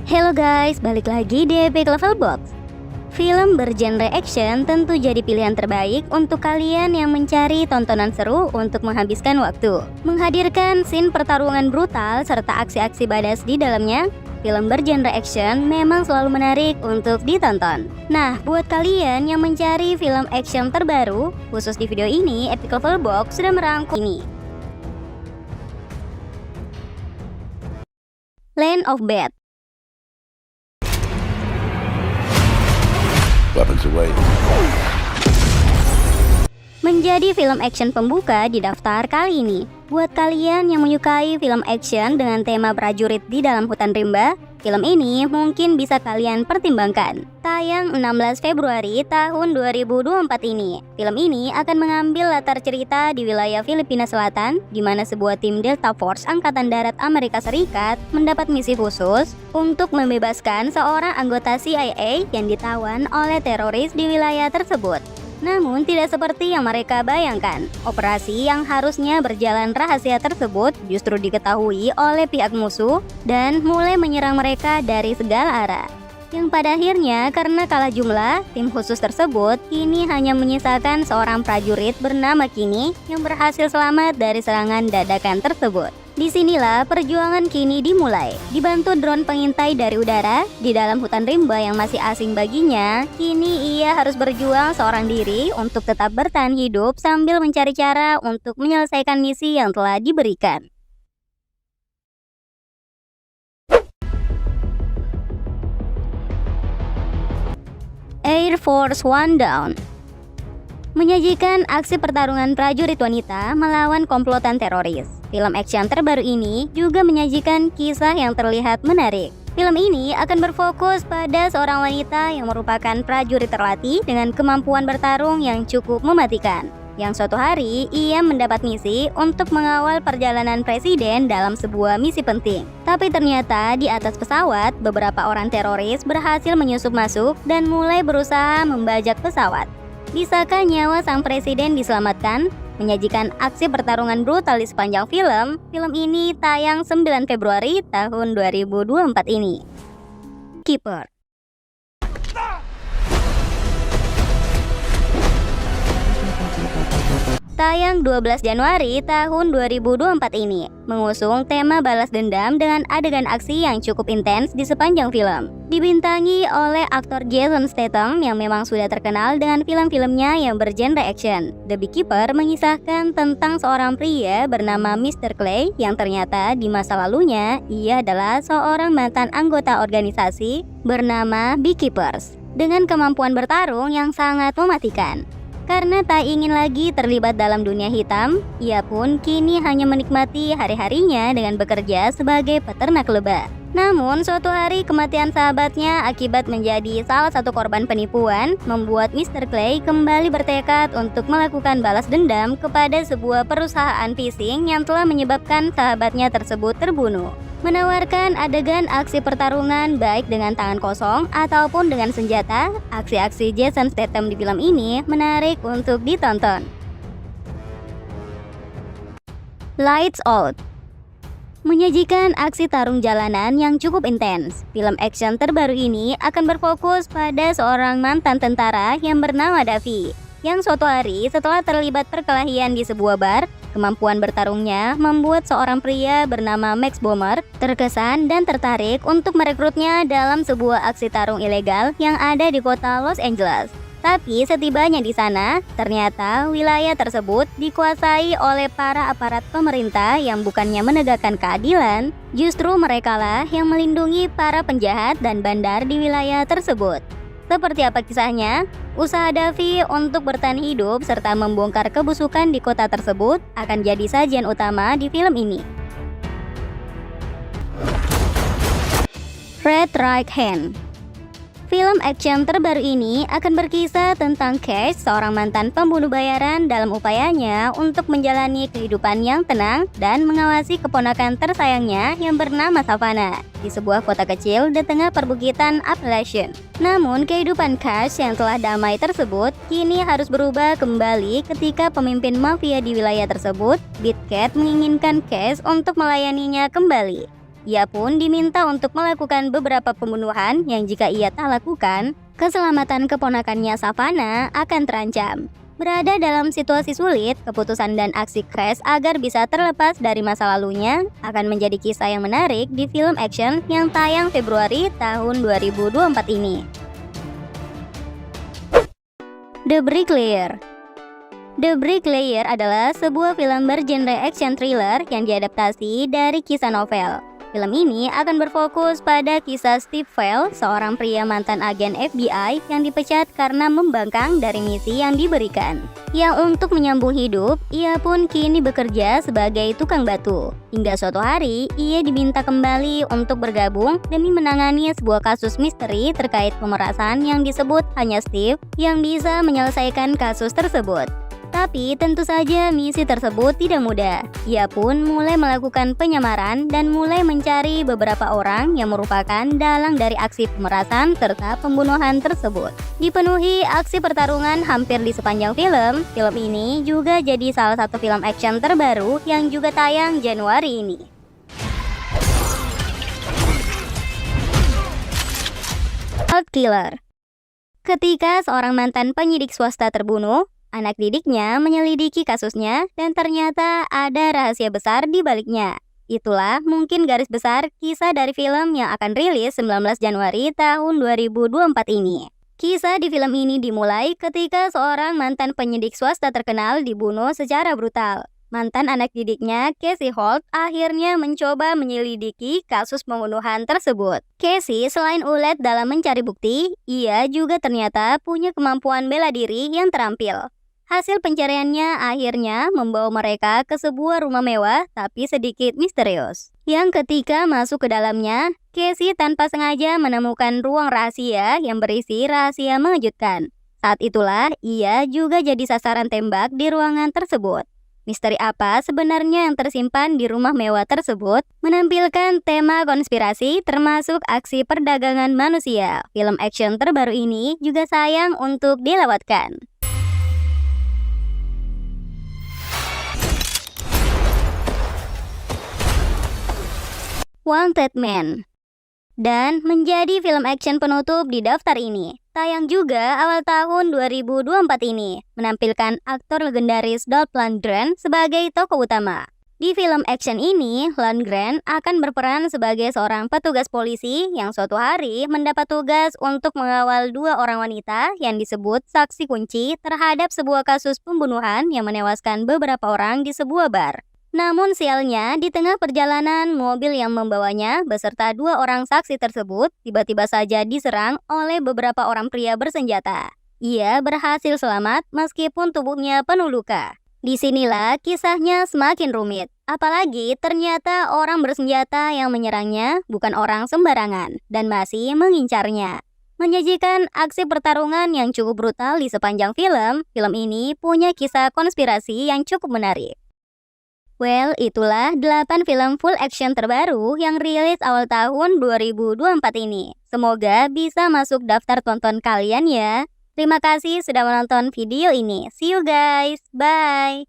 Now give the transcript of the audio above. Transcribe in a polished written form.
Hello guys, balik lagi di Epic Level Box. Film bergenre action tentu jadi pilihan terbaik untuk kalian yang mencari tontonan seru untuk menghabiskan waktu. Menghadirkan scene pertarungan brutal serta aksi-aksi badass di dalamnya, film bergenre action memang selalu menarik untuk ditonton. Nah, buat kalian yang mencari film action terbaru, khusus di video ini, Epic Level Box sudah merangkum ini. Land of Bad. Weapons away. Menjadi film action pembuka di daftar kali ini. Buat kalian yang menyukai film action dengan tema prajurit di dalam hutan rimba, film ini mungkin bisa kalian pertimbangkan. Tayang 16 Februari tahun 2024 ini. Film ini akan mengambil latar cerita di wilayah Filipina Selatan, di mana sebuah tim Delta Force Angkatan Darat Amerika Serikat mendapat misi khusus untuk membebaskan seorang anggota CIA yang ditawan oleh teroris di wilayah tersebut. Namun tidak seperti yang mereka bayangkan. Operasi yang harusnya berjalan rahasia tersebut justru diketahui oleh pihak musuh dan mulai menyerang mereka dari segala arah. Yang pada akhirnya karena kalah jumlah, tim khusus tersebut kini hanya menyisakan seorang prajurit bernama Kini yang berhasil selamat dari serangan dadakan tersebut. Disinilah perjuangan Kini dimulai. Dibantu drone pengintai dari udara, di dalam hutan rimba yang masih asing baginya, Kini ia harus berjuang seorang diri untuk tetap bertahan hidup sambil mencari cara untuk menyelesaikan misi yang telah diberikan. Air Force One Down menyajikan aksi pertarungan prajurit wanita melawan komplotan teroris. Film action terbaru ini juga menyajikan kisah yang terlihat menarik. Film ini akan berfokus pada seorang wanita yang merupakan prajurit terlatih dengan kemampuan bertarung yang cukup mematikan. Yang suatu hari ia mendapat misi untuk mengawal perjalanan presiden dalam sebuah misi penting. Tapi ternyata di atas pesawat, beberapa orang teroris berhasil menyusup masuk dan mulai berusaha membajak pesawat. Bisakah nyawa sang presiden diselamatkan? Menyajikan aksi pertarungan brutal di sepanjang film, film ini tayang 9 Februari tahun 2024 ini. Keeper. Tayang 12 Januari tahun 2024 ini, mengusung tema balas dendam dengan adegan aksi yang cukup intens di sepanjang film. Dibintangi oleh aktor Jason Statham yang memang sudah terkenal dengan film-filmnya yang bergenre action. The Beekeeper mengisahkan tentang seorang pria bernama Mr. Clay yang ternyata di masa lalunya ia adalah seorang mantan anggota organisasi bernama Beekeepers dengan kemampuan bertarung yang sangat mematikan. Karena tak ingin lagi terlibat dalam dunia hitam, ia pun kini hanya menikmati hari-harinya dengan bekerja sebagai peternak lebah. Namun suatu hari kematian sahabatnya akibat menjadi salah satu korban penipuan membuat Mr. Clay kembali bertekad untuk melakukan balas dendam kepada sebuah perusahaan phishing yang telah menyebabkan sahabatnya tersebut terbunuh. Menawarkan adegan aksi pertarungan baik dengan tangan kosong ataupun dengan senjata, aksi-aksi Jason Statham di film ini menarik untuk ditonton. Lights Out menyajikan aksi tarung jalanan yang cukup intens. Film action terbaru ini akan berfokus pada seorang mantan tentara yang bernama Davi, yang suatu hari setelah terlibat perkelahian di sebuah bar, kemampuan bertarungnya membuat seorang pria bernama Max Bomer terkesan dan tertarik untuk merekrutnya dalam sebuah aksi tarung ilegal yang ada di kota Los Angeles. Tapi setibanya di sana, ternyata wilayah tersebut dikuasai oleh para aparat pemerintah yang bukannya menegakkan keadilan, justru merekalah yang melindungi para penjahat dan bandar di wilayah tersebut. Seperti apa kisahnya? Usaha Davi untuk bertahan hidup serta membongkar kebusukan di kota tersebut akan jadi sajian utama di film ini. Red Right Hand. Film action terbaru ini akan berkisah tentang Cash, seorang mantan pembunuh bayaran dalam upayanya untuk menjalani kehidupan yang tenang dan mengawasi keponakan tersayangnya yang bernama Savannah di sebuah kota kecil di tengah perbukitan Appalachian. Namun kehidupan Cash yang telah damai tersebut kini harus berubah kembali ketika pemimpin mafia di wilayah tersebut, Big Cat, menginginkan Cash untuk melayaninya kembali. Ia pun diminta untuk melakukan beberapa pembunuhan yang jika ia tak lakukan, keselamatan keponakannya Savannah akan terancam. Berada dalam situasi sulit, keputusan dan aksi Crash agar bisa terlepas dari masa lalunya akan menjadi kisah yang menarik di film action yang tayang Februari tahun 2024 ini. The Bricklayer. The Bricklayer adalah sebuah film bergenre action thriller yang diadaptasi dari kisah novel. Film ini akan berfokus pada kisah Steve Vail, seorang pria mantan agen FBI yang dipecat karena membangkang dari misi yang diberikan. Yang untuk menyambung hidup, ia pun kini bekerja sebagai tukang batu. Hingga suatu hari, ia diminta kembali untuk bergabung demi menangani sebuah kasus misteri terkait pemerasan yang disebut hanya Steve yang bisa menyelesaikan kasus tersebut. Tapi tentu saja misi tersebut tidak mudah. Ia pun mulai melakukan penyamaran dan mulai mencari beberapa orang yang merupakan dalang dari aksi pemerasan serta pembunuhan tersebut. Dipenuhi aksi pertarungan hampir di sepanjang film, film ini juga jadi salah satu film action terbaru yang juga tayang Januari ini. Cold Killer. Ketika seorang mantan penyidik swasta terbunuh, anak didiknya menyelidiki kasusnya dan ternyata ada rahasia besar di baliknya. Itulah mungkin garis besar kisah dari film yang akan rilis 19 Januari tahun 2024 ini. Kisah di film ini dimulai ketika seorang mantan penyidik swasta terkenal dibunuh secara brutal. Mantan anak didiknya, Casey Holt, akhirnya mencoba menyelidiki kasus pembunuhan tersebut. Casey selain ulet dalam mencari bukti, ia juga ternyata punya kemampuan bela diri yang terampil. Hasil pencariannya akhirnya membawa mereka ke sebuah rumah mewah tapi sedikit misterius. Yang ketika masuk ke dalamnya, Casey tanpa sengaja menemukan ruang rahasia yang berisi rahasia mengejutkan. Saat itulah ia juga jadi sasaran tembak di ruangan tersebut. Misteri apa sebenarnya yang tersimpan di rumah mewah tersebut menampilkan tema konspirasi termasuk aksi perdagangan manusia. Film action terbaru ini juga sayang untuk dilewatkan. Wanted Man. Dan menjadi film action penutup di daftar ini. Tayang juga awal tahun 2024 ini, menampilkan aktor legendaris Dolph Lundgren sebagai tokoh utama. Di film action ini, Lundgren akan berperan sebagai seorang petugas polisi yang suatu hari mendapat tugas untuk mengawal dua orang wanita yang disebut saksi kunci terhadap sebuah kasus pembunuhan yang menewaskan beberapa orang di sebuah bar. Namun sialnya, di tengah perjalanan, mobil yang membawanya beserta dua orang saksi tersebut tiba-tiba saja diserang oleh beberapa orang pria bersenjata. Ia berhasil selamat meskipun tubuhnya penuh luka. Disinilah kisahnya semakin rumit. Apalagi ternyata orang bersenjata yang menyerangnya bukan orang sembarangan dan masih mengincarnya. Menyajikan aksi pertarungan yang cukup brutal di sepanjang film, film ini punya kisah konspirasi yang cukup menarik. Well, itulah 8 film full action terbaru yang rilis awal tahun 2024 ini. Semoga bisa masuk daftar tonton kalian ya. Terima kasih sudah menonton video ini. See you guys. Bye.